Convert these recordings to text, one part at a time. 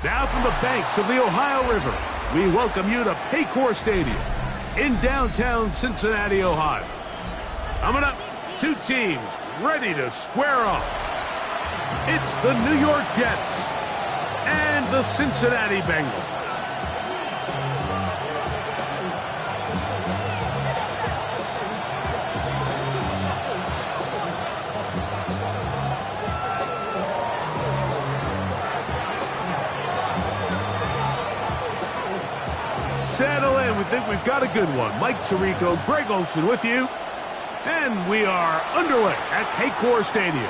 Now from the banks of the Ohio River, we welcome you to Paycor Stadium in downtown Cincinnati, Ohio. Coming up, two teams ready to square off. It's the New York Jets and the Cincinnati Bengals. Settle in. We think we've got a good one. Mike Tirico, Greg Olson with you. And we are underway at Paycor Stadium.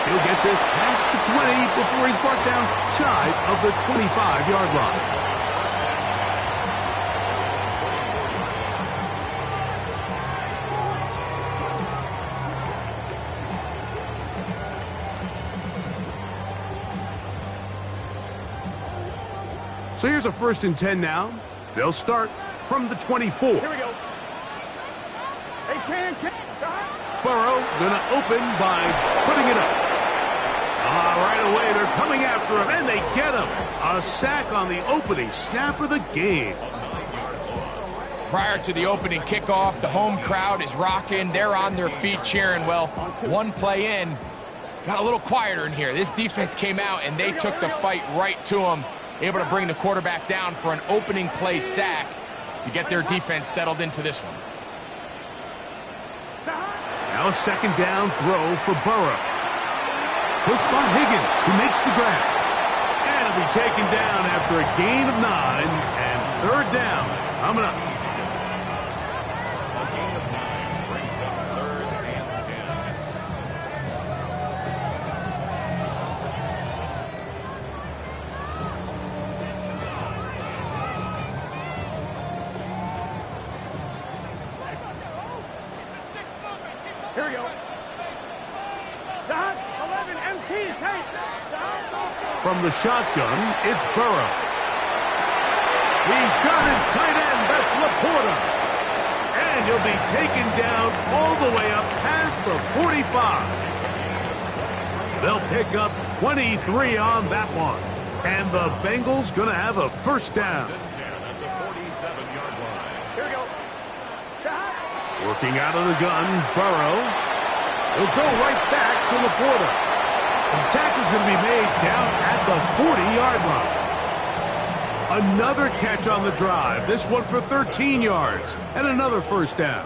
He'll get this past the 20 before he's brought down shy of the 25-yard line. So here's a 1st and 10 now. They'll start from the 24. Here we go. Burrow gonna open by putting it up. Right away, they're coming after him, and they get him. A sack on the opening snap of the game. Prior to the opening kickoff, the home crowd is rocking. They're on their feet cheering. Well, one play in, got a little quieter in here. This defense came out, and they took the fight right to him, able to bring the quarterback down for an opening play sack to get their defense settled into this one. Now a 2nd down throw for Burrow. Pushed on Higgins, who makes the grab. And it'll be taken down after a gain of 9, and 3rd down coming up. A gain of 9 brings up 3rd and 10. Here we go. From the shotgun, it's Burrow. He's got his tight end. That's Laporta. And he'll be taken down all the way up past the 45. They'll pick up 23 on that one. And the Bengals going to have a 1st down.10 at the 47-yard line. Here we go. Working out of the gun, Burrow. He'll go right back to Laporta. The tackle's going to be made down at the 40-yard line. Another catch on the drive. This one for 13 yards and another 1st down.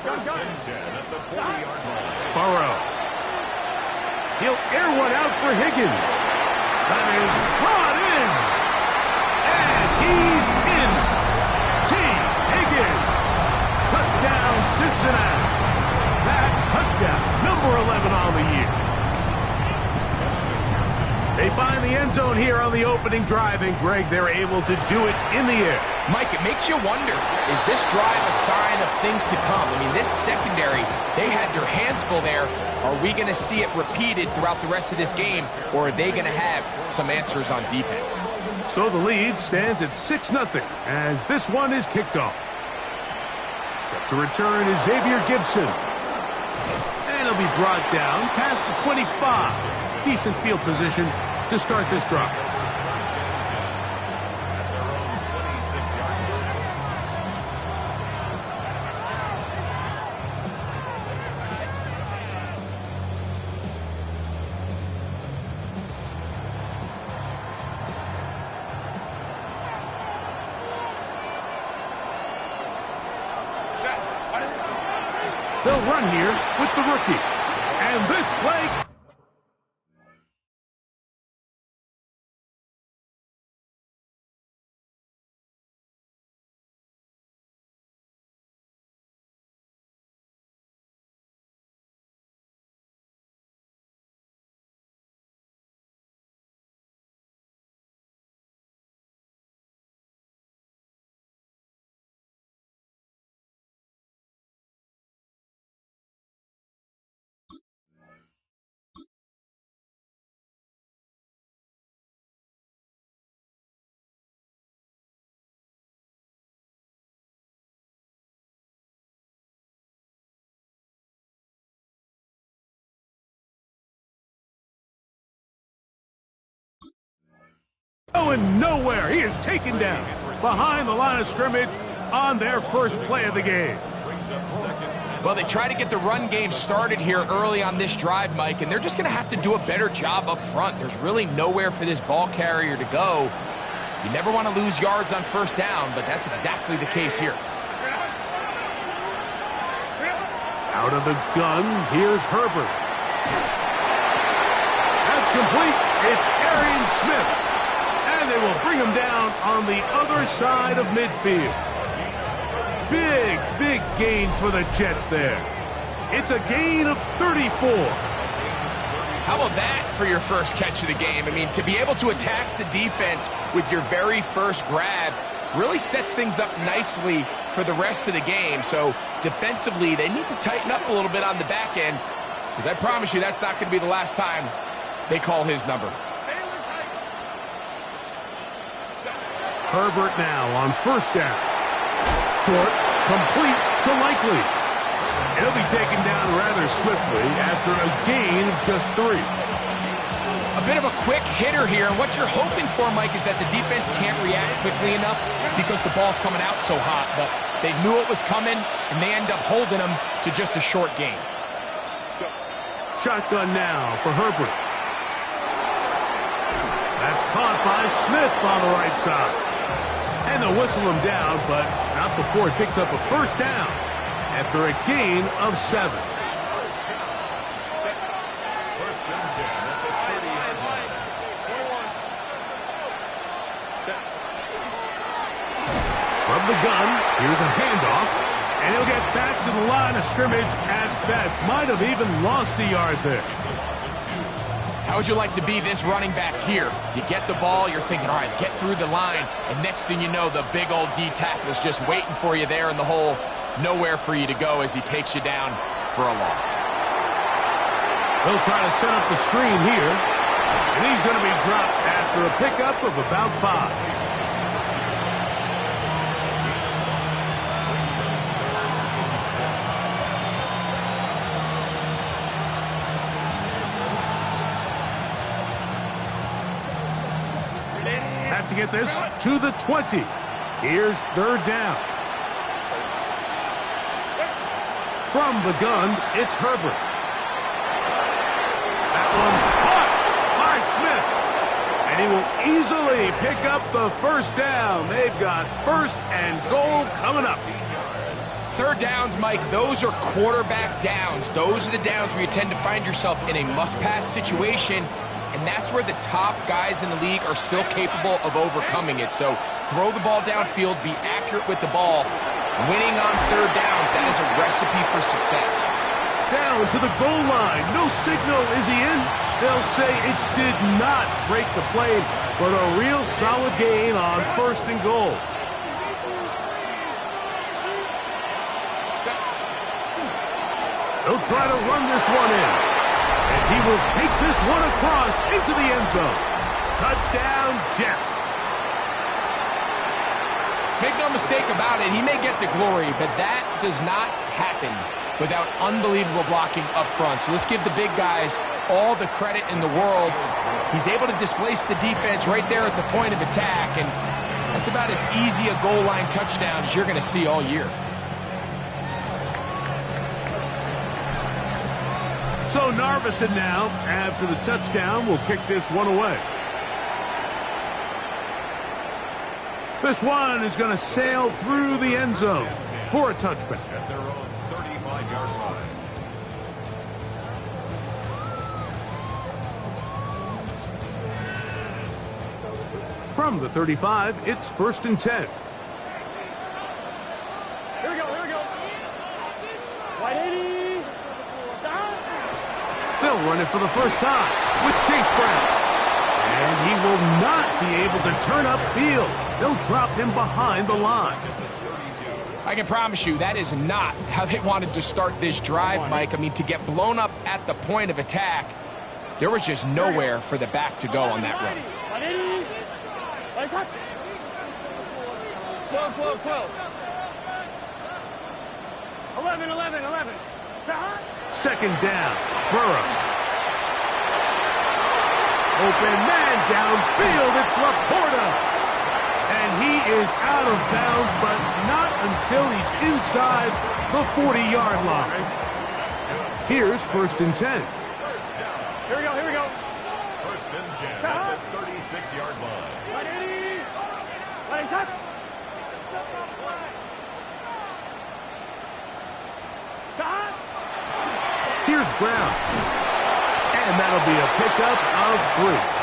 First and 10 at the 40-yard line. Burrow. He'll air one out for Higgins. That is brought in. And he's in. T. Higgins. Touchdown, Cincinnati. That touchdown, number 11 on the year. They find the end zone here on the opening drive, and Greg, they're able to do it in the air. Mike, it makes you wonder, is this drive a sign of things to come? I mean, this secondary, they had their hands full there. Are we going to see it repeated throughout the rest of this game, or are they going to have some answers on defense? So the lead stands at 6-0 as this one is kicked off. Set to return is Xavier Gibson. And he'll be brought down past the 25. Decent field position to start this drive. They'll run here with the rookie. And this play Going nowhere. He is taken down behind the line of scrimmage on their first play of the game. Well, they try to get the run game started here early on this drive, Mike, and they're just going to have to do a better job up front. There's really nowhere for this ball carrier to go. You never want to lose yards on first down, but that's exactly the case here. Out of the gun, here's Herbert. That's complete. It's Arian Smith. And they will bring him down on the other side of midfield. Big gain for the Jets there. It's a gain of 34. How about that for your first catch of the game? I mean, to be able to attack the defense with your very first grab really sets things up nicely for the rest of the game. So defensively, they need to tighten up a little bit on the back end, because I promise you that's not going to be the last time they call his number. Herbert now on first down. Short, complete to Likely. He'll be taken down rather swiftly after a gain of just 3. A bit of a quick hitter here, and what you're hoping for, Mike, is that the defense can't react quickly enough because the ball's coming out so hot. But they knew it was coming, and they end up holding them to just a short gain. Shotgun now for Herbert. That's caught by Smith on the right side. And they'll whistle him down, but not before he picks up a first down after a gain of 7. From the gun, here's a handoff, and he'll get back to the line of scrimmage at best. Might have even lost a yard there. How would you like to be this running back here? You get the ball, you're thinking, all right, get through the line, and next thing you know, the big old D tackle is just waiting for you there in the hole. Nowhere for you to go as he takes you down for a loss. They'll try to set up the screen here, and he's going to be dropped after a pickup of about 5. Have to get this to the 20. Here's third down. From the gun, it's Herbert. That one caught by Smith. And he will easily pick up the first down. They've got first and goal coming up. Third downs, Mike, those are quarterback downs. Those are the downs where you tend to find yourself in a must-pass situation, and that's where the top guys in the league are still capable of overcoming it. So throw the ball downfield, be accurate with the ball. Winning on third downs, that is a recipe for success. Down to the goal line. No signal. Is he in? They'll say it did not break the play, but a real solid gain on first and goal. They'll try to run this one in. And he will take this one across into the end zone. Touchdown, Jets. Make no mistake about it, he may get the glory, but that does not happen without unbelievable blocking up front. So let's give the big guys all the credit in the world. He's able to displace the defense right there at the point of attack, and that's about as easy a goal line touchdown as you're going to see all year. So Narveson now, after the touchdown, will kick this one away. This one is going to sail through the end zone for a touchback. At their own 35-yard line. From the 35, it's 1st and 10. Here we go, here we go. 180. They'll run it for the first time with Case Brown. And he will not be able to turn upfield. They'll drop him behind the line. I can promise you that is not how they wanted to start this drive, Mike. I mean, to get blown up at the point of attack, there was just nowhere for the back to go on that run. 12. 11. Second down, Burrow. Open man downfield. It's Laporta. And he is out of bounds, but not until he's inside the 40-yard line. Here's 1st and 10. Here we go, here we go. 1st and 10 at the 36-yard line. Ready, set. Here's Brown. And that'll be a pickup of 3.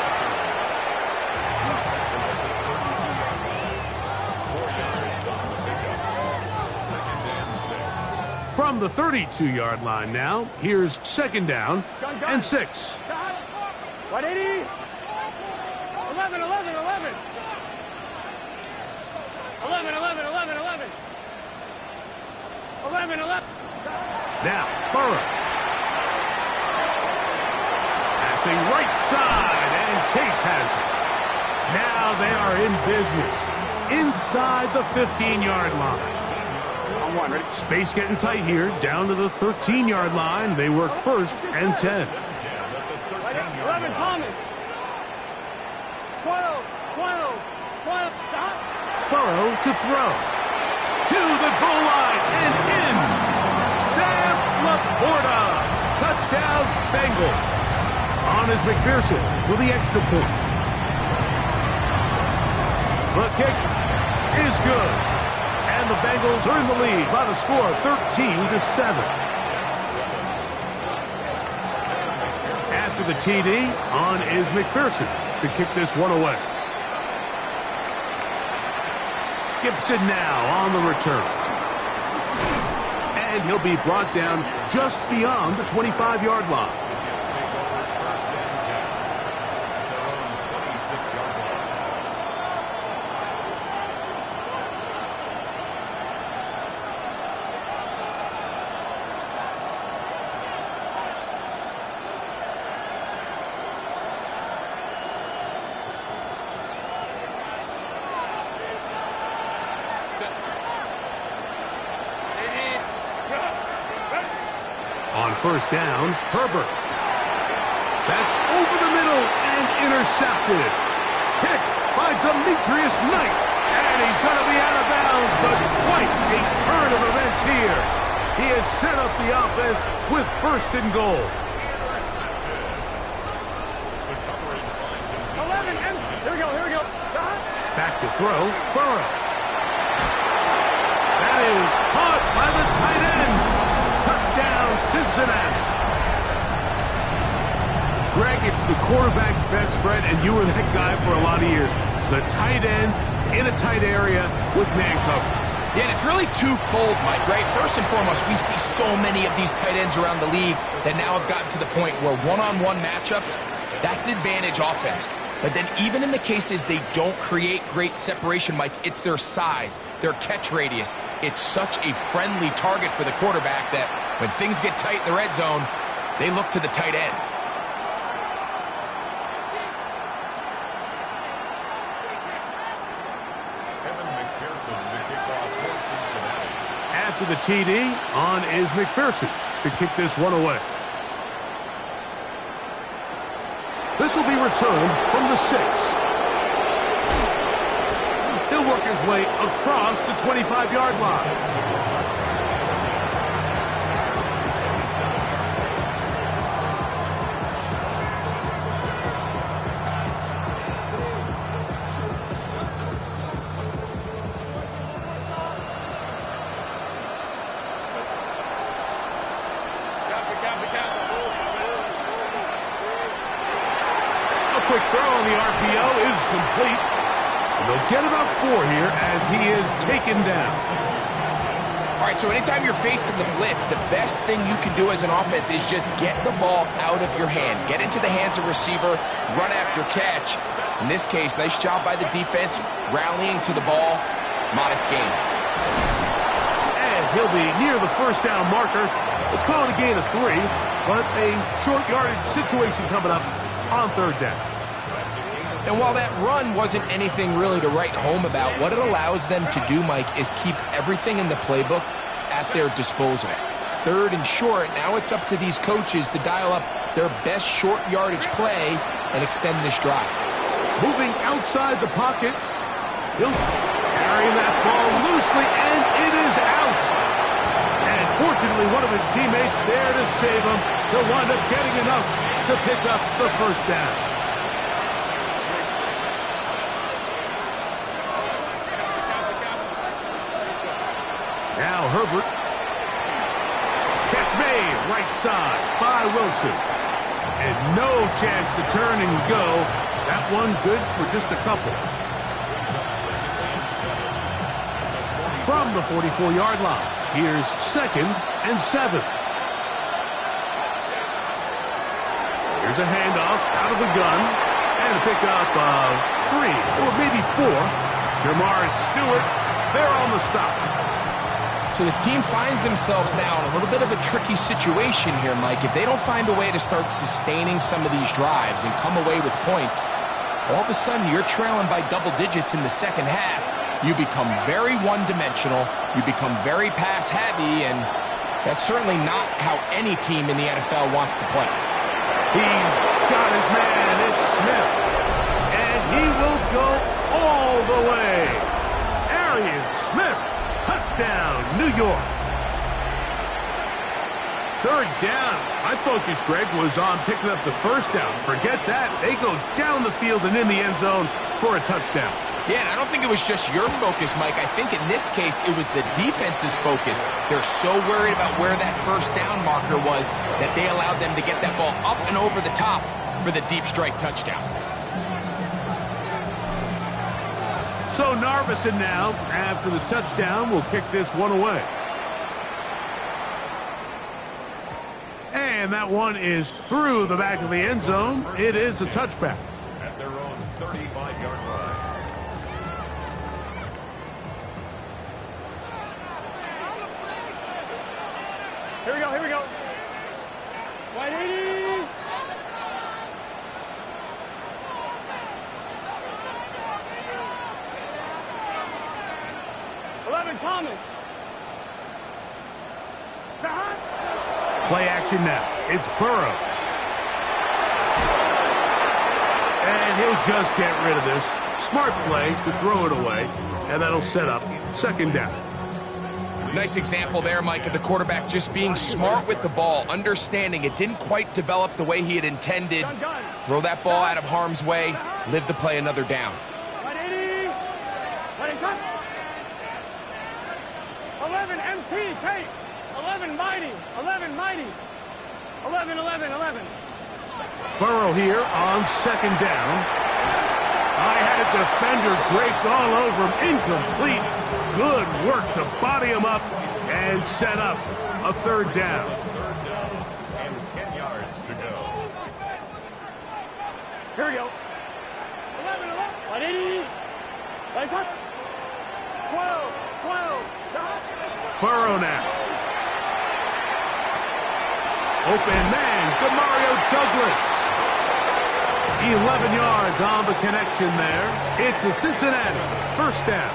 From the 32-yard line now, here's 2nd down and 6. 180. 11, 11, 11. 11, 11, 11, 11. 11, 11. Now, Burrow. Passing right side, and Chase has it. Now they are in business inside the 15-yard line. Space getting tight here, down to the 13-yard line. They work 1st and 10. 11, Thomas. 12, 12, 12, stop. Burrow to throw. To the goal line and in. Sam Laporta. Touchdown, Bengals. On is McPherson for the extra point. The kick is good. And the Bengals are in the lead by the score of 13-7. After the TD, on is McPherson to kick this one away. Gibson now on the return. And he'll be brought down just beyond the 25-yard line. On 1st down, Herbert. That's over the middle and intercepted. Picked by Demetrius Knight. And he's going to be out of bounds, but quite a turn of events here. He has set up the offense with 1st and goal. 11, and here we go, here we go. Back to throw, Burrow. That is caught by the tight end. Touchdown, Cincinnati. Greg, it's the quarterback's best friend, and you were that guy for a lot of years. The tight end in a tight area with man coverage. Yeah, and it's really twofold, Mike, right? First and foremost, we see so many of these tight ends around the league that now have gotten to the point where one-on-one matchups, that's advantage offense. But then even in the cases they don't create great separation, Mike, it's their size, their catch radius. It's such a friendly target for the quarterback that when things get tight in the red zone, they look to the tight end. After the TD, on is McPherson to kick this one away. This will be returned from the 6. He'll work his way across the 25-yard line. Quick throw on the RPO is complete. And they'll get about 4 here as he is taken down. All right, so anytime you're facing the blitz, the best thing you can do as an offense is just get the ball out of your hand. Get into the hands of receiver, run after catch. In this case, nice job by the defense, rallying to the ball. Modest gain. And he'll be near the first down marker. It's called a gain of 3, but a short yardage situation coming up on 3rd down. And while that run wasn't anything really to write home about, what it allows them to do, Mike, is keep everything in the playbook at their disposal. 3rd and short, now it's up to these coaches to dial up their best short yardage play and extend this drive. Moving outside the pocket. He'll carry that ball loosely, and it is out. And fortunately, one of his teammates there to save him. He'll wind up getting enough to pick up the first down. Now Herbert. Catch made right side by Wilson. And no chance to turn and go. That one good for just a couple. From the 44-yard line, here's 2nd and 7. Here's a handoff out of the gun. And a pickup of 3, or maybe 4. Jamar Stewart there on the stop. So this team finds themselves now in a little bit of a tricky situation here, Mike. If they don't find a way to start sustaining some of these drives and come away with points, all of a sudden you're trailing by double digits in the second half. You become very one-dimensional. You become very pass-heavy, and that's certainly not how any team in the NFL wants to play. He's got his man. It's Smith. And he will go all the way. Arian Smith. Touchdown, New York. 3rd down. My focus, Greg, was on picking up the first down. Forget that. They go down the field and in the end zone for a touchdown. Yeah, and I don't think it was just your focus, Mike. I think in this case, it was the defense's focus. They're so worried about where that first down marker was that they allowed them to get that ball up and over the top for the deep strike touchdown. So Narveson now, after the touchdown, will kick this one away. And that one is through the back of the end zone. It is a touchback. At their own 35-yard line. Here we go, here we go. Wide 80. Thomas. Play action now. It's Burrow. And he'll just get rid of this. Smart play to throw it away. And that'll set up 2nd down. Nice example there, Mike, of the quarterback just being smart with the ball, understanding it didn't quite develop the way he had intended. Throw that ball out of harm's way, live to play another down. 11 MT, Kate. 11 mighty. 11 mighty. 11, 11, 11. Burrow here on 2nd down. I had a defender draped all over him. Incomplete. Good work to body him up and set up a 3rd down. 3rd down and 10 yards to go. Here we go. 11, 11. 180. Nice up. 12, 12. Burrow now. Open man, DeMario Douglas. 11 yards on the connection there. It's a Cincinnati 1st down.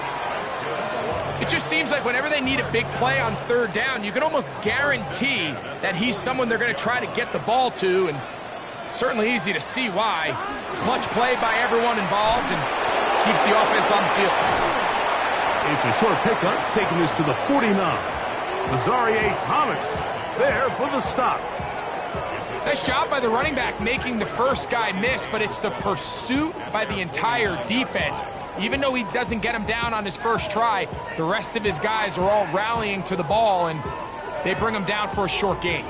It just seems like whenever they need a big play on 3rd down, you can almost guarantee that he's someone they're going to try to get the ball to, and certainly easy to see why. Clutch play by everyone involved and keeps the offense on the field. It's a short pickup, taking this to the 49. Lazarier Thomas there for the stop. Nice job by the running back making the first guy miss, but it's the pursuit by the entire defense. Even though he doesn't get him down on his first try, the rest of his guys are all rallying to the ball, and they bring him down for a short gain.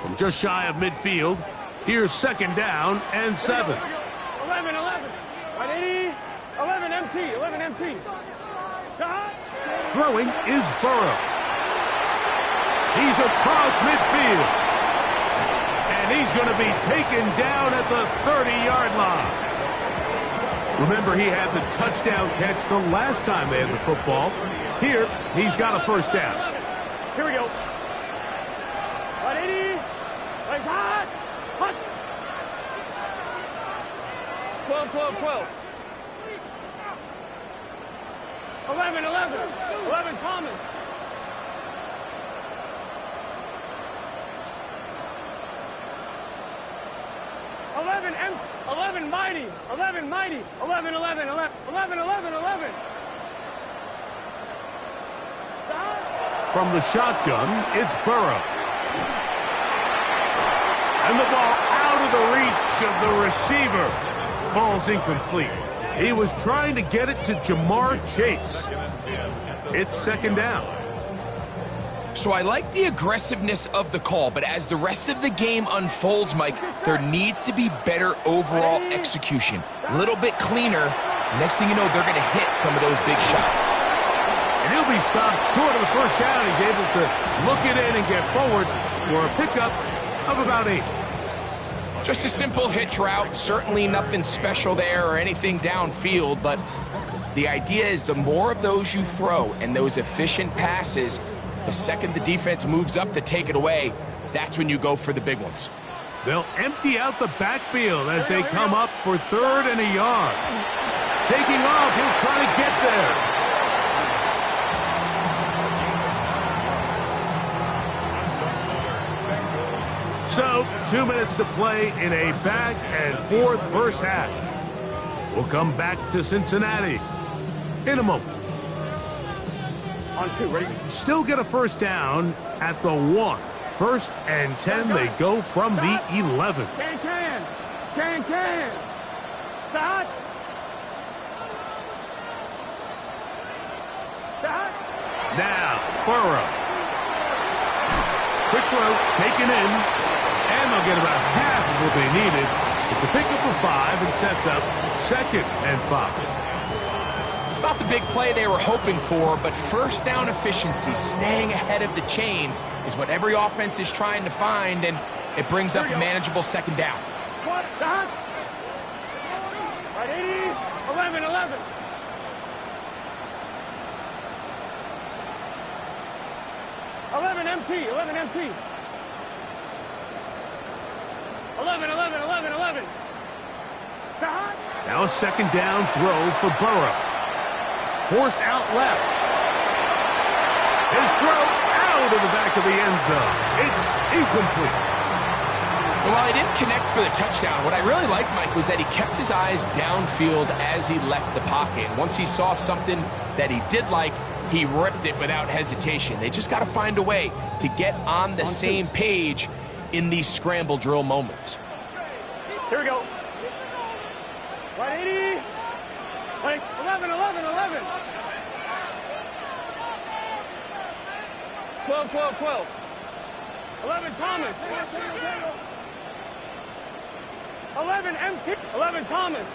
From just shy of midfield, here's 2nd down and 7. 11, 11. 180. 11 MT, 11 MT. Throwing is Burrow. He's across midfield. And he's going to be taken down at the 30-yard line. Remember, he had the touchdown catch the last time they had the football. Here, he's got a 1st down. Here we go. 180. Nice hot. Hot. 12, 12, 12. 11, 11. 11, Thomas. 11 mighty. 11 mighty. 11, 11, 11, 11, 11, 11. From the shotgun, it's Burrow. And the ball out of the reach of the receiver. Falls incomplete. He was trying to get it to Jamar Chase. It's second down. So I like the aggressiveness of the call, but as the rest of the game unfolds, Mike, there needs to be better overall execution. A little bit cleaner. Next thing you know, they're going to hit some of those big shots. And he'll be stopped short of the first down. He's able to look it in and get forward for a pickup of about 8. Just a simple hitch route. Certainly nothing special there or anything downfield, but the idea is the more of those you throw and those efficient passes, the second the defense moves up to take it away, that's when you go for the big ones. They'll empty out the backfield as they come up for 3rd and a yard. Taking off, he'll try to get there. So, 2 minutes to play in a back-and-forth first half. We'll come back to Cincinnati in a moment. On 2, ready? Still get a first down at the 1. 1st and 10, they go from the 11. Can. Start. Now, Burrow. Quick throw, taken in, and they'll get about half of what they needed. It's a pickup of 5 and sets up 2nd and 5. It's not the big play they were hoping for, but first down efficiency, staying ahead of the chains, is what every offense is trying to find, and it brings up a manageable second down. What? Right, 80, 11, 11. MT. 11. Now a second down throw for Burrow. Forced out left. His throw out of the back of the end zone. It's incomplete. Well, while he didn't connect for the touchdown, what I really liked, Mike, was that he kept his eyes downfield as he left the pocket. Once he saw something that he did like, he ripped it without hesitation. They just got to find a way to get on the same page in these scramble drill moments. Here we go. Right, 80. Like 11. 12. 11 Thomas. 11 MT. 11 Thomas.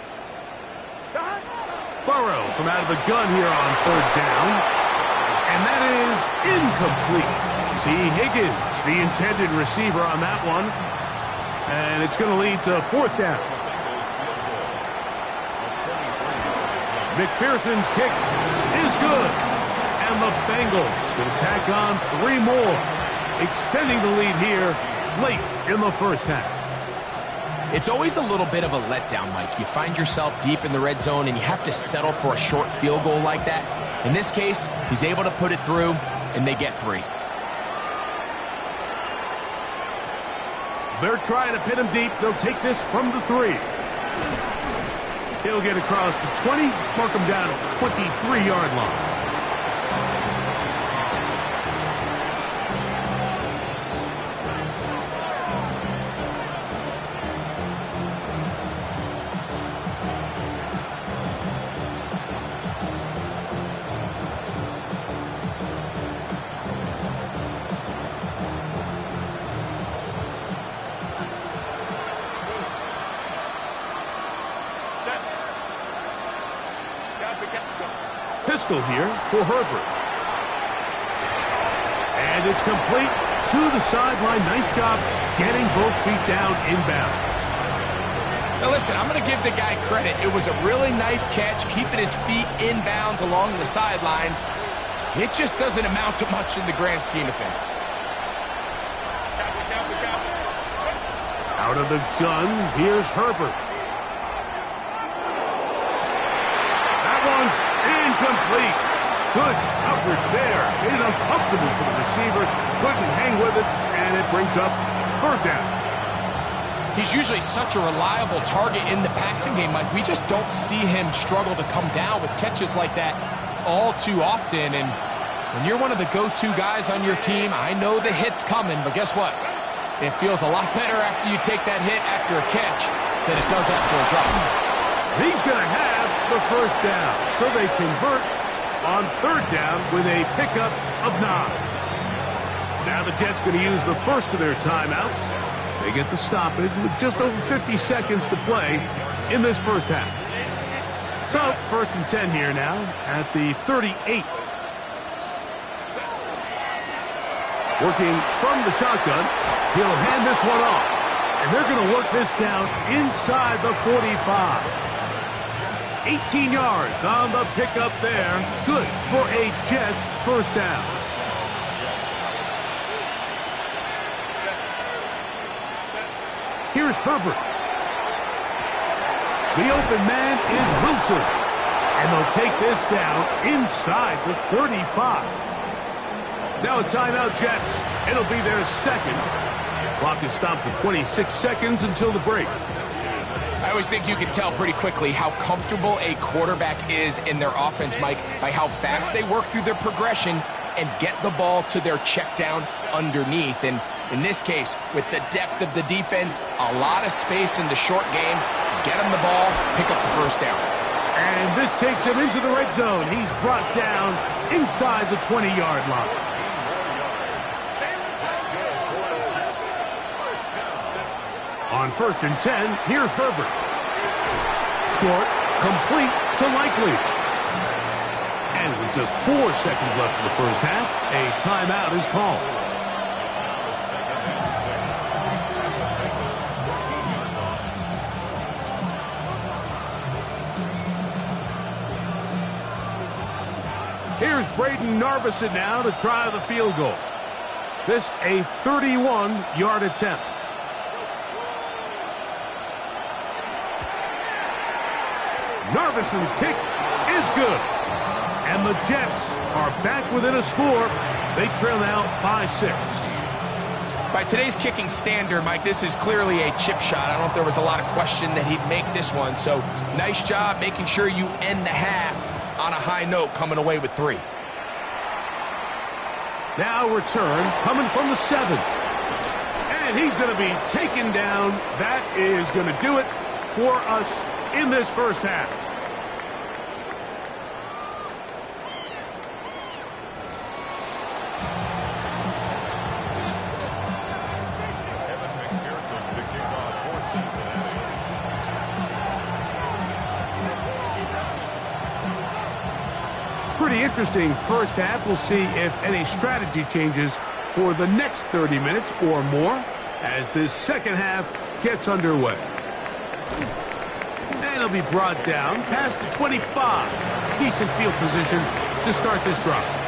Burrow from out of the gun here on 3rd down. And that is incomplete. T. Higgins, the intended receiver on that one. And it's going to lead to 4th down. McPherson's kick is good. And the Bengals going to tack on 3 more, extending the lead here late in the first half. It's always a little bit of a letdown, Mike. You find yourself deep in the red zone and you have to settle for a short field goal like that. In this case, he's able to put it through, and they get 3. They're trying to pin him deep. They'll take this from the 3. He'll get across the 20, mark him down at the 23-yard line. Pistol here for Herbert. And it's complete to the sideline. Nice job getting both feet down inbounds. Now listen, I'm going to give the guy credit. It was a really nice catch, keeping his feet inbounds along the sidelines. It just doesn't amount to much in the grand scheme of things. Out of the gun, here's Herbert. That one's incomplete. Good coverage there. Made it uncomfortable for the receiver. Couldn't hang with it, and it brings up 3rd down. He's usually such a reliable target in the passing game, Mike. We just don't see him struggle to come down with catches like that all too often. And when you're one of the go-to guys on your team, I know the hit's coming, but guess what? It feels a lot better after you take that hit after a catch than it does after a drop. He's going to have the first down, so they convert on third down with a pickup of 9. Now the Jets going to use the first of their timeouts. They get the stoppage with just over 50 seconds to play in this first half. So, 1st and 10 here now at the 38. Working from the shotgun, he'll hand this one off. And they're going to work this down inside the 45. 18 yards on the pickup there. Good for a Jets first down. Here's Herbert. The open man is Wilson. And they'll take this down inside the 35. Now a timeout, Jets. It'll be their second. Clock is stopped for 26 seconds until the break. I always think you can tell pretty quickly how comfortable a quarterback is in their offense, Mike, by how fast they work through their progression and get the ball to their check down underneath. And in this case, with the depth of the defense, a lot of space in the short game, get him the ball, pick up the first down. And this takes him into the red zone. He's brought down inside the 20-yard line. On 1st and 10, here's Herbert. Short, complete to Likely. And with just 4 seconds left in the first half, a timeout is called. Here's Braden Narvison now to try the field goal. This a 31-yard attempt. Narvison's kick is good. And the Jets are back within a score. They trail now by 6. By today's kicking standard, Mike, this is clearly a chip shot. I don't know if there was a lot of question that he'd make this one. So nice job making sure you end the half on a high note, coming away with 3. Now return coming from the 7. And he's going to be taken down. That is going to do it for us in this first half. Pretty interesting first half. We'll see if any strategy changes for the next 30 minutes or more as this second half gets underway. And he'll be brought down past the 25. Decent field positions to start this drive.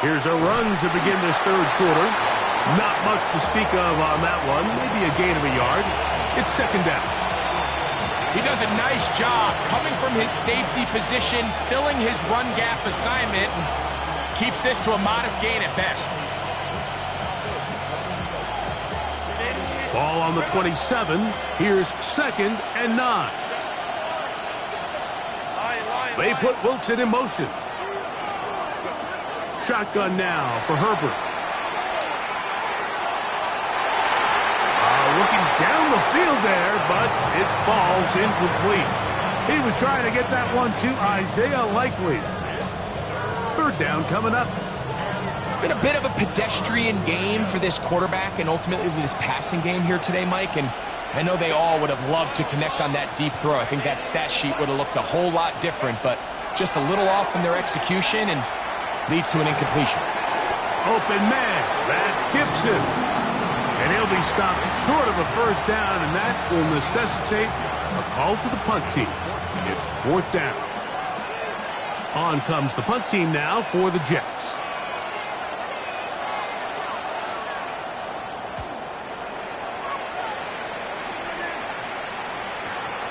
Here's a run to begin this third quarter. Not much to speak of on that one. Maybe a gain of a yard. It's second down. He does a nice job coming from his safety position, filling his run gap assignment, and keeps this to a modest gain at best. Ball on the 27. Here's 2nd and 9. They put Wilson in motion. Shotgun now for Herbert. Looking down the field there, but it falls incomplete. He was trying to get that one to Isaiah Likely. Third down coming up. It's been a bit of a pedestrian game for this quarterback and ultimately this passing game here today, Mike. And I know they all would have loved to connect on that deep throw. I think that stat sheet would have looked a whole lot different, but just a little off in their execution and leads to an incompletion. Open man, that's Gibson. And he'll be stopped short of a first down, and that will necessitate a call to the punt team. It's 4th down. On comes the punt team now for the Jets.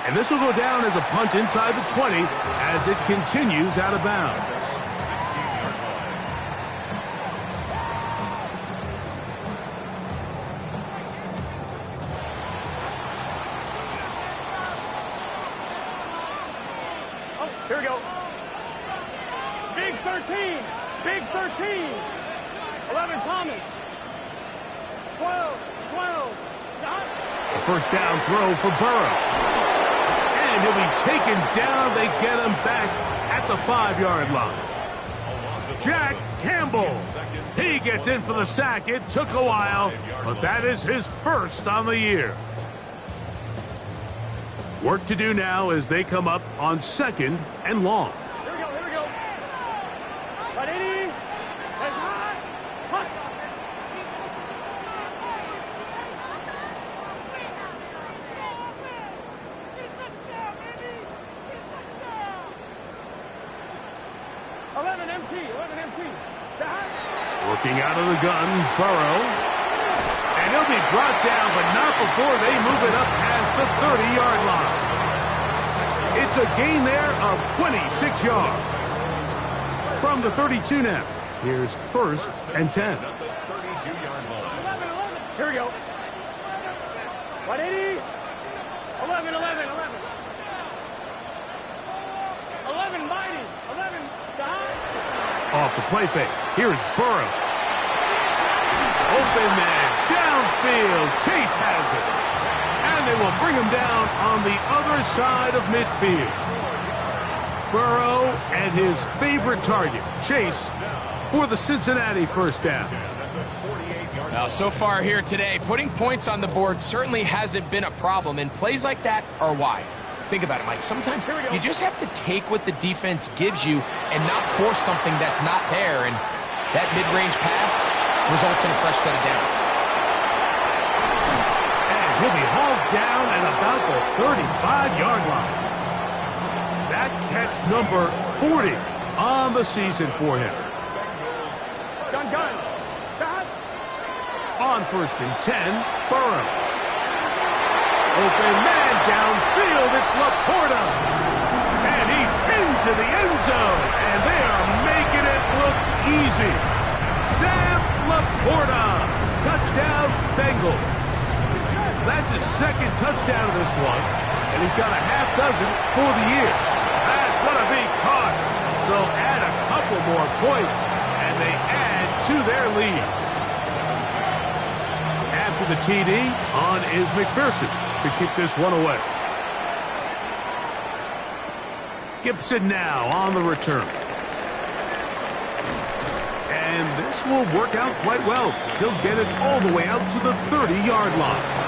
And this will go down as a punt inside the 20 as it continues out of bounds. Oh, here we go. Big 13. Big 13. 11 Thomas. 12. Dot. A first down throw for Burrow. And he'll be taken down. They get him back at the 5-yard line. Jack Campbell. He gets in for the sack. It took a while, but that is his first on the year. Work to do now as they come up on 2nd and long. Here we go. Right 80. That's high. Punt. Working out of the gun, Burrow. And he'll be brought down, but not before they move it up past the 30-yard line. It's a gain there of 26 yards. From the 32 now, here's 1st and 10. Here we go. 180. 11. 11 mighty. 11 down. Off the play fake. Here's Burrow. Open man. Downfield. Chase has it. And they will bring him down on the other side of midfield. Burrow and his favorite target, Chase, for the Cincinnati first down. Now, so far here today, putting points on the board certainly hasn't been a problem, and plays like that are why. Think about it, Mike. Sometimes you just have to take what the defense gives you and not force something that's not there, and that mid-range pass results in a fresh set of downs. And he'll be hauled down at about the 35-yard line. That catch number 40 on the season for him. Gun. Dot. On 1st and 10, Burrow. Open man downfield, it's Laporta. And he's into the end zone, and they are making it look easy. Sam Laporta, touchdown Bengals. That's his 2nd touchdown of this one, and he's got a half dozen for the year. That's going to be caught. So add a couple more points, and they add to their lead. After the TD, on is McPherson to kick this one away. Gibson now on the return. And this will work out quite well. He'll get it all the way out to the 30-yard line.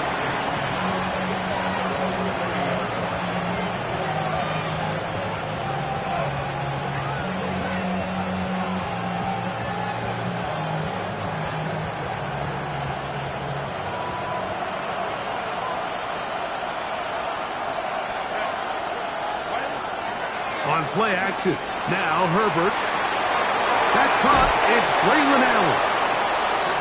On play action. Now Herbert. That's caught. It's Braylon Allen.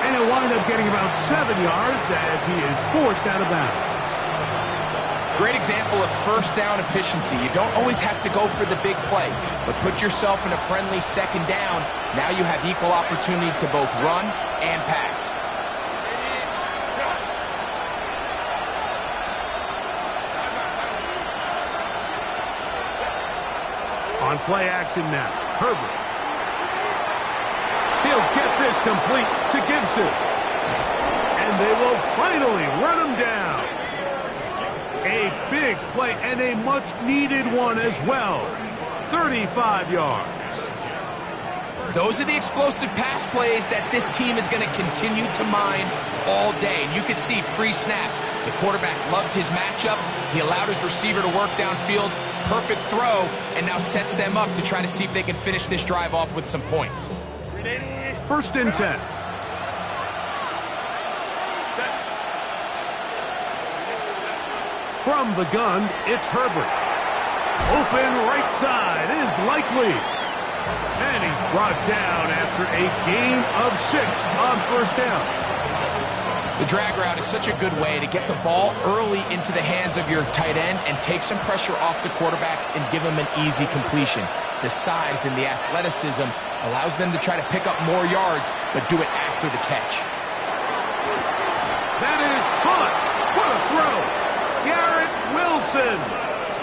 And he'll wind up getting about 7 yards as he is forced out of bounds. Great example of first down efficiency. You don't always have to go for the big play, but put yourself in a friendly 2nd down. Now you have equal opportunity to both run and pass. On play action now, Herbert. He'll get this complete to Gibson. And they will finally run him down. A big play and a much-needed one as well. 35 yards. Those are the explosive pass plays that this team is going to continue to mine all day. And you could see pre-snap, the quarterback loved his matchup. He allowed his receiver to work downfield. Perfect throw, and now sets them up to try to see if they can finish this drive off with some points. 1st and 10. From the gun, it's Herbert. Open right side is likely. And he's brought down after a gain of 6 on 1st down. The drag route is such a good way to get the ball early into the hands of your tight end and take some pressure off the quarterback and give him an easy completion. The size and the athleticism allows them to try to pick up more yards, but do it after the catch. That is caught. What a throw. Garrett Wilson.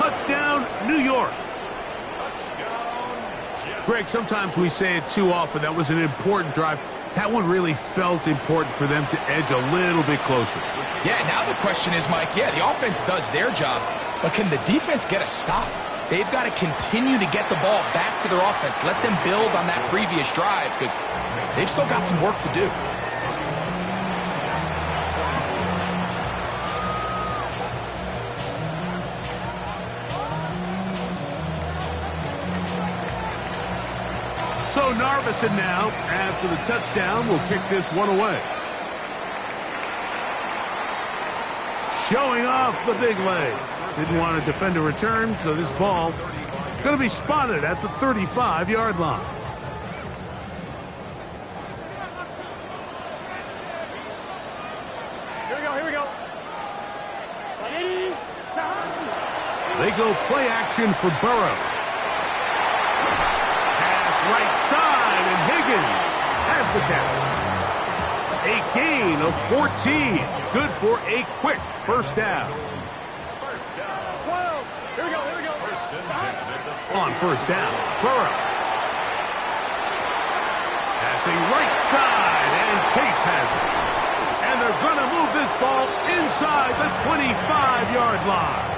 Touchdown, New York. Greg, sometimes we say it too often. That was an important drive. That one really felt important for them to edge a little bit closer. Yeah, now the question is, Mike, yeah, the offense does their job, but can the defense get a stop? They've got to continue to get the ball back to their offense. Let them build on that previous drive because they've still got some work to do. So Narvison now, after the touchdown, will kick this one away. Showing off the big leg. Didn't want to defend a return, so this ball going to be spotted at the 35-yard line. Here we go, here we go. They go play action for Burrow. Right side, and Higgins has the catch. A gain of 14. Good for a quick first down. 12. Here we go, here we go. On first down, Burrow. Passing right side, and Chase has it. And they're going to move this ball inside the 25-yard line.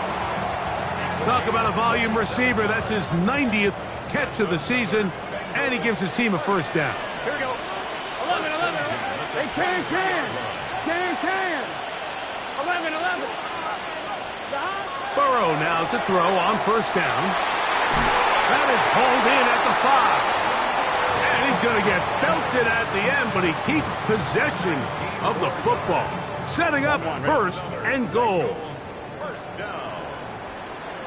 Talk about a volume receiver. That's his 90th catch of the season. And he gives his team a first down. Here we go. 11. They can. 11. Burrow now to throw on first down. That is hauled in at the 5. And he's going to get belted at the end, but he keeps possession of the football. Setting up first and goal. First down.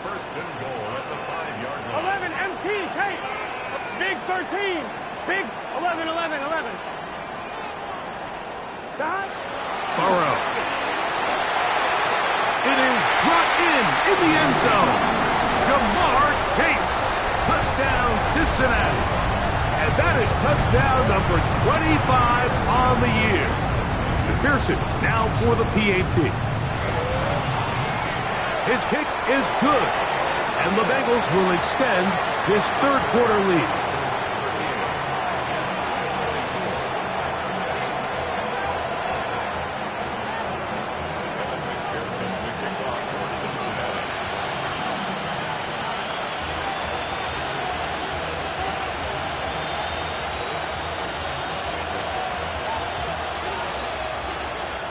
First and goal at the 5-yard line. 11 MT, Kate. Big 13. Big 11. Burrow. It is brought in the end zone. Jamar Chase. Touchdown, Cincinnati. And that is touchdown number 25 on the year. McPherson now for the PAT. His kick is good. And the Bengals will extend this third-quarter lead.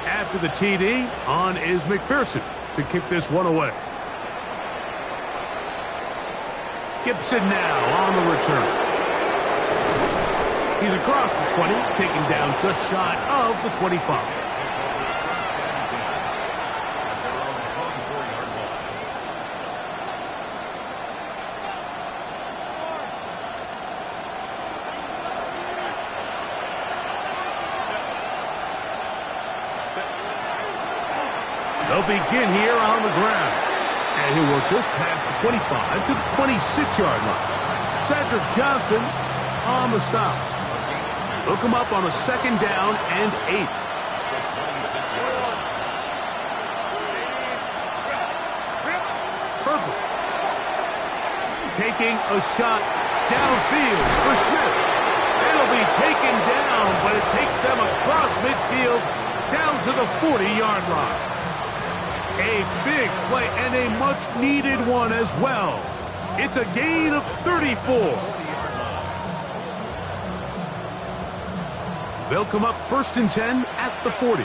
After the TD, on is McPherson to kick this one away. Gibson now on the return. He's across the 20, taken down just shy of the 25. They'll begin here on the ground. And he'll work this past the 25 to the 26-yard line. Cedric Johnson on the stop. Look him up on a second down and 8. Purple. Taking a shot downfield for Smith. It'll be taken down, but it takes them across midfield down to the 40-yard line. A big play and a much-needed one as well. It's a gain of 34. They'll come up first and 10 at the 40.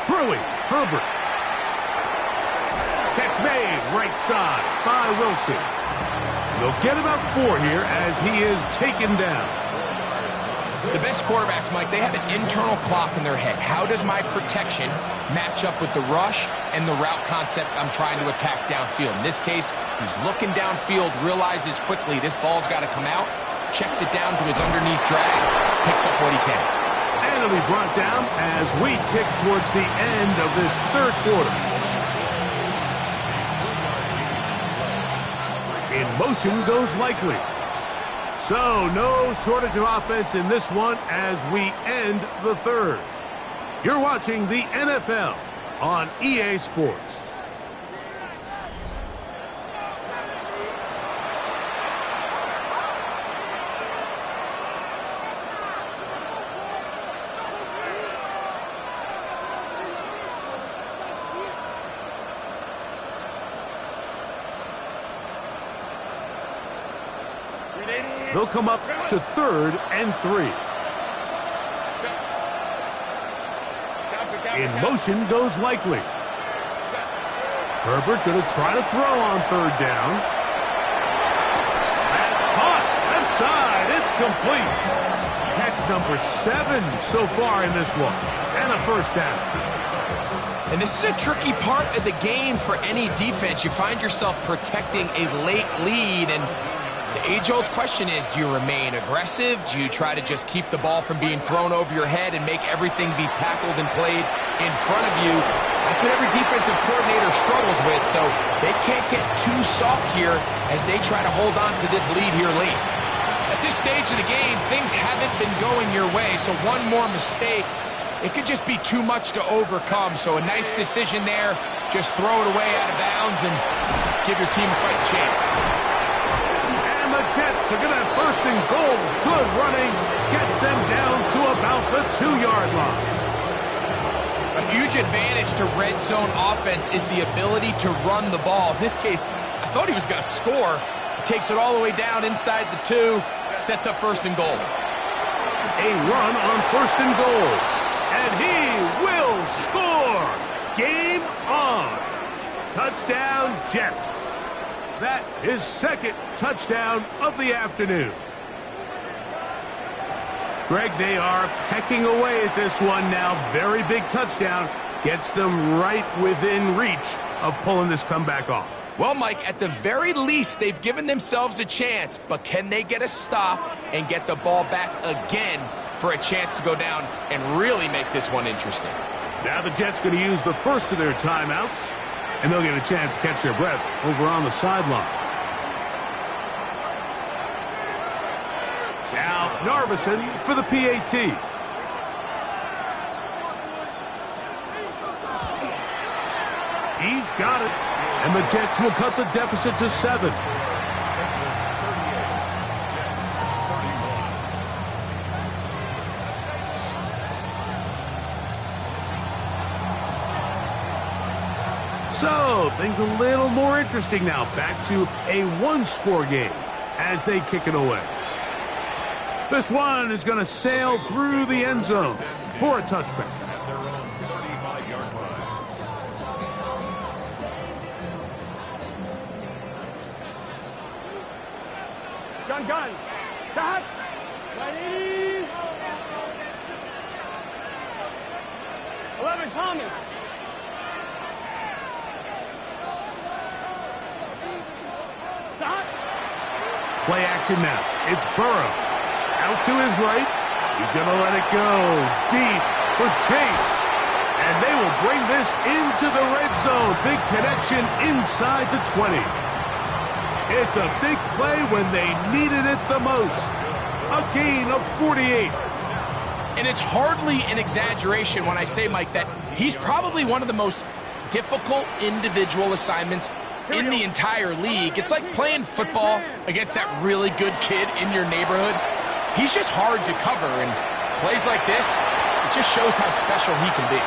Throwing, Herbert. Catch made, right side by Wilson. They'll get about 4 here as he is taken down. The best quarterbacks, Mike, they have an internal clock in their head. How does my protection match up with the rush and the route concept I'm trying to attack downfield? In this case, he's looking downfield, realizes quickly this ball's got to come out, checks it down to his underneath drag, picks up what he can. And it'll be brought down as we tick towards the end of this third quarter. In motion goes Likely. So no shortage of offense in this one as we end the third. You're watching the NFL on EA Sports. They'll come up to 3rd and 3. In motion goes Likely. Herbert going to try to throw on 3rd down. That's caught. Left side. It's complete. Catch number 7 so far in this one. And a first down. And this is a tricky part of the game for any defense. You find yourself protecting a late lead, and the age-old question is, do you remain aggressive? Do you try to just keep the ball from being thrown over your head and make everything be tackled and played in front of you? That's what every defensive coordinator struggles with, so they can't get too soft here as they try to hold on to this lead here late. At this stage of the game, things haven't been going your way, so one more mistake, it could just be too much to overcome. So a nice decision there. Just throw it away out of bounds and give your team a fighting chance. And the Jets are going to have 1st and goal. Good running. Gets them down to about the 2-yard line. A huge advantage to red zone offense is the ability to run the ball. In this case, I thought he was going to score. He takes it all the way down inside the 2, sets up 1st and goal. A run on 1st and goal. And he will score. Game on. Touchdown, Jets. That is 2nd touchdown of the afternoon. Greg, they are pecking away at this one now. Very big touchdown. Gets them right within reach of pulling this comeback off. Well, Mike, at the very least, they've given themselves a chance, but can they get a stop and get the ball back again for a chance to go down and really make this one interesting? Now the Jets going to use the first of their timeouts, and they'll get a chance to catch their breath over on the sideline. Now Narveson for the PAT. He's got it. And the Jets will cut the deficit to 7. So, things a little more interesting now. Back to a 1-score game as they kick it away. This one is going to sail through the end zone for a touchback. Gun. Stop. 180. 11, Thomas. Stop. Play action now. It's Burrow. Out to his right. He's going to let it go deep for Chase. And they will bring this into the red zone. Big connection inside the 20. It's a big play when they needed it the most. A gain of 48. And it's hardly an exaggeration when I say, Mike, that he's probably one of the most difficult individual assignments in the entire league. It's like playing football against that really good kid in your neighborhood. He's just hard to cover, and plays like this, it just shows how special he can be.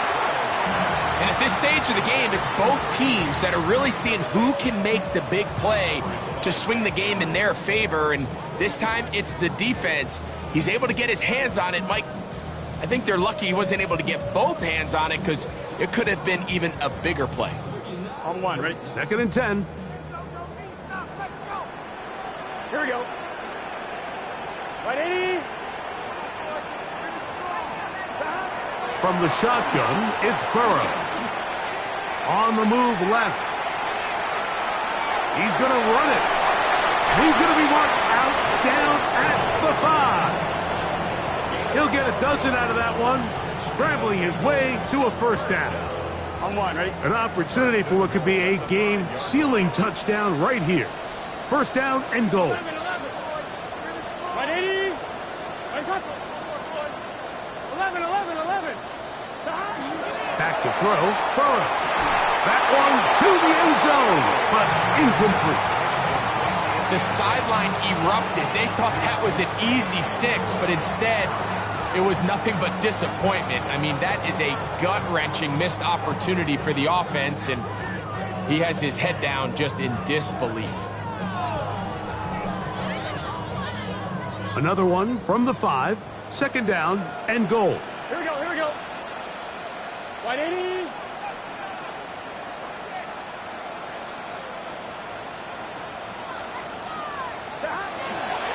And at this stage of the game, it's both teams that are really seeing who can make the big play to swing the game in their favor, and this time it's the defense. He's able to get his hands on it. Mike, I think they're lucky he wasn't able to get both hands on it because it could have been even a bigger play. On 1, right? 2nd and 10. Here we go. 180. From the shotgun, it's Burrow. On the move left. He's going to run it. He's going to be marked out down at the 5. He'll get a dozen out of that one, scrambling his way to a first down. On one, ready? An opportunity for what could be a game-sealing touchdown right here. First down and goal. 180. Right up. 11. Back to throw. Burrow. That one to the end zone, but incomplete. The sideline erupted. They thought that was an easy 6, but instead, it was nothing but disappointment. I mean, that is a gut-wrenching missed opportunity for the offense, and he has his head down just in disbelief. Another one from the 5. Second down and goal. Here we go. 180.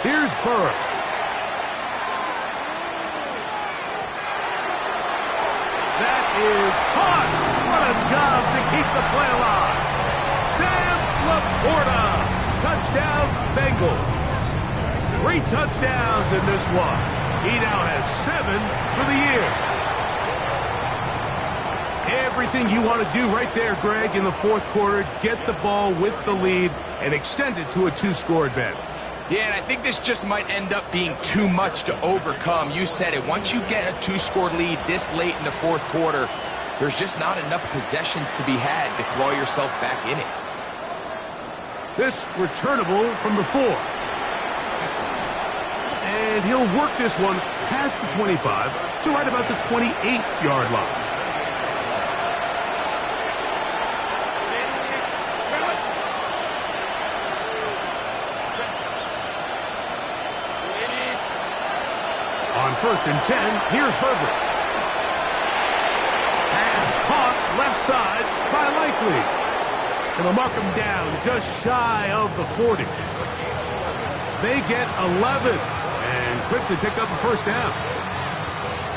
Here's Burrow. That is caught. What a job to keep the play alive. Sam Laporta. Touchdown, Bengals. 3 touchdowns in this one. He now has 7 for the year. Everything you want to do right there, Greg, in the fourth quarter. Get the ball with the lead and extend it to a 2-score advantage. Yeah, and I think this just might end up being too much to overcome. You said it. Once you get a 2-score lead this late in the fourth quarter, there's just not enough possessions to be had to claw yourself back in it. This returnable from the 4. And he'll work this one past the 25 to right about the 28-yard line. On 1st and 10, here's Herbert. Pass caught left side by Likely. And they'll mark him down just shy of the 40. They get 11 and quickly pick up a first down.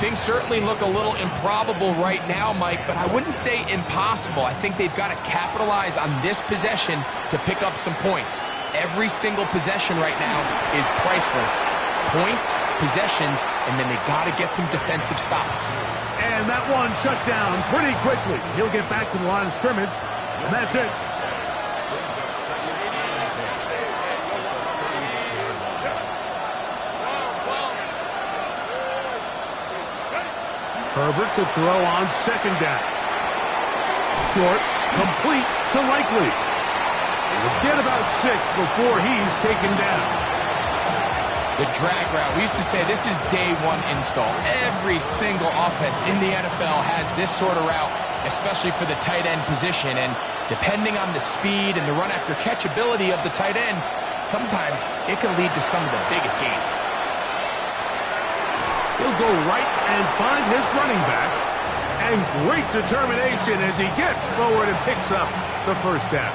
Things certainly look a little improbable right now, Mike, but I wouldn't say impossible. I think they've got to capitalize on this possession to pick up some points. Every single possession right now is priceless. Points, possessions, and then they got to get some defensive stops. And that one shut down pretty quickly. He'll get back to the line of scrimmage, and that's it. Herbert to throw on second down. Short, complete to Likely. We'll get about 6 before he's taken down. The drag route. We used to say this is day 1 install. Every single offense in the NFL has this sort of route, especially for the tight end position. And depending on the speed and the run after catch ability of the tight end, sometimes it can lead to some of the biggest gains. He'll go right and find his running back. And great determination as he gets forward and picks up the first down.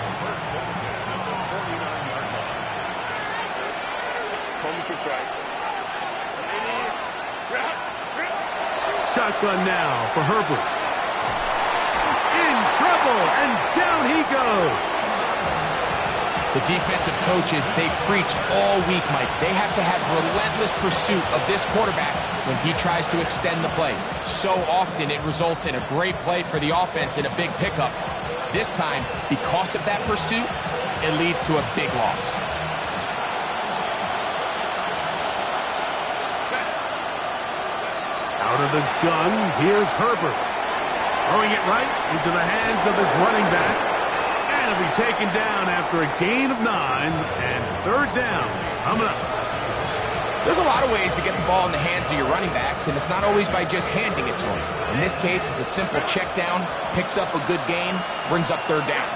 Shotgun now for Herbert. In trouble, and down he goes. The defensive coaches, they preach all week, Mike. They have to have relentless pursuit of this quarterback when he tries to extend the play. So often it results in a great play for the offense and a big pickup. This time, because of that pursuit, it leads to a big loss. Out of the gun, here's Herbert. Throwing it right into the hands of his running back. And he'll be taken down after a gain of 9 and third down coming up. There's a lot of ways to get the ball in the hands of your running backs, and it's not always by just handing it to them. In this case, it's a simple check down, picks up a good gain, brings up third down.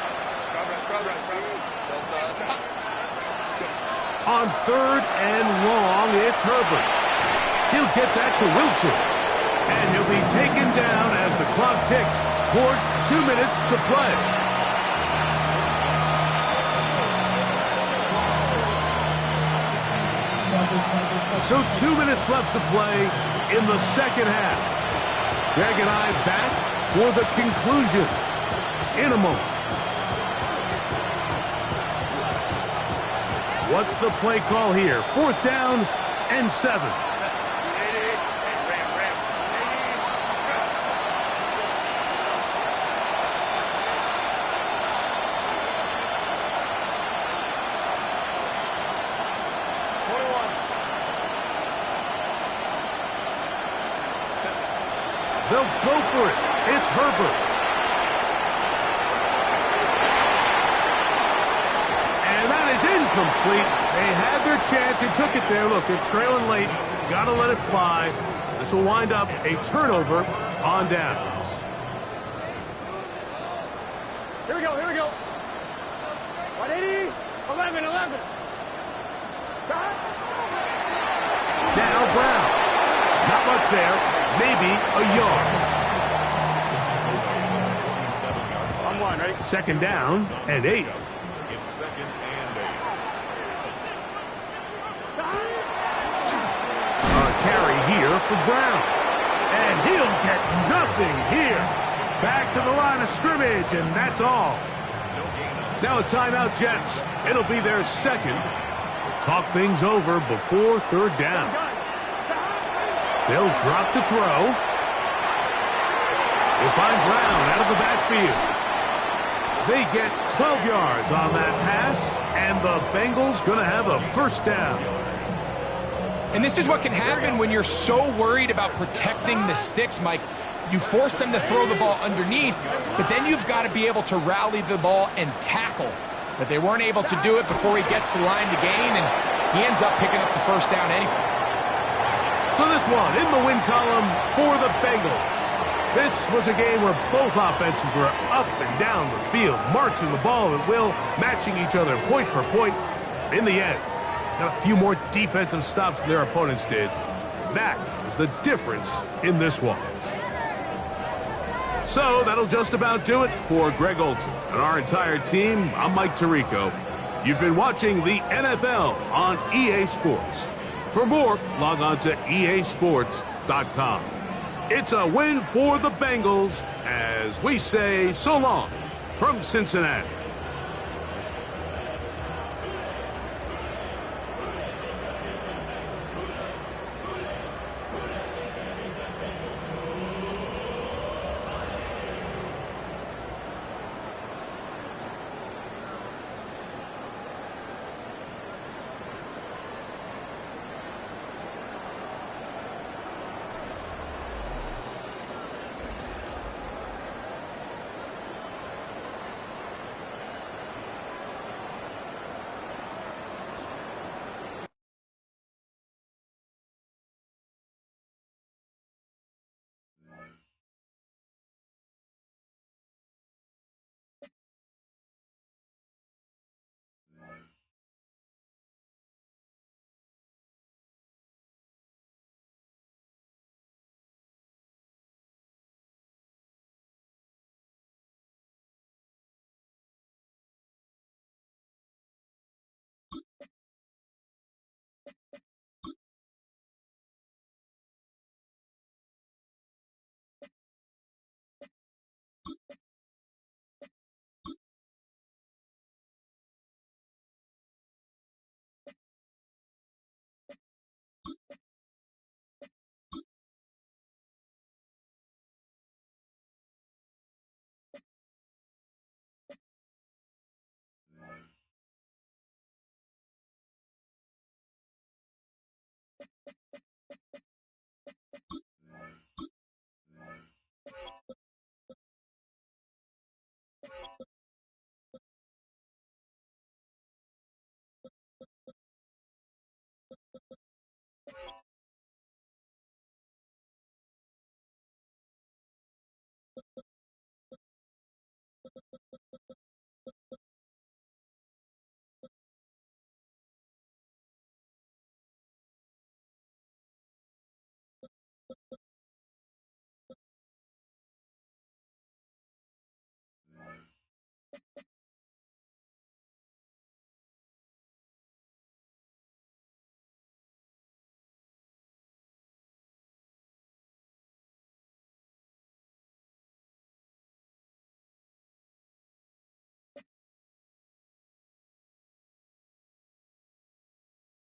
On 3rd and long, it's Herbert. He'll get that to Wilson. And he'll be taken down as the clock ticks towards 2 minutes to play. So 2 minutes left to play in the second half. Greg and I back for the conclusion in a moment. What's the play call here? 4th down and 7. They'll go for it. It's Herbert. And that is incomplete. They had their chance. They took it there. Look, they're trailing late. Got to let it fly. This will wind up a turnover on downs. Here we go, here we go. 180, 11, 11. Now Brown. Not much there. Maybe a yard. On one, ready? Second down and 8. It's second and 8. A carry here for Brown. And he'll get nothing here. Back to the line of scrimmage, and that's all. Now a timeout, Jets. It'll be their second. Talk things over before third down. They'll drop to throw. They find Brown out of the backfield. They get 12 yards on that pass, and the Bengals going to have a first down. And this is what can happen when you're so worried about protecting the sticks, Mike. You force them to throw the ball underneath, but then you've got to be able to rally the ball and tackle. But they weren't able to do it before he gets the line to gain, and he ends up picking up the first down anyway. So this one in the win column for the Bengals. This was a game where both offenses were up and down the field, marching the ball at will, matching each other point for point. In the end, got a few more defensive stops than their opponents did. That is the difference in this one. So that'll just about do it for Greg Olson and our entire team. I'm Mike Tirico. You've been watching the NFL on EA Sports. For more, log on to easports.com. It's a win for the Bengals as we say so long from Cincinnati.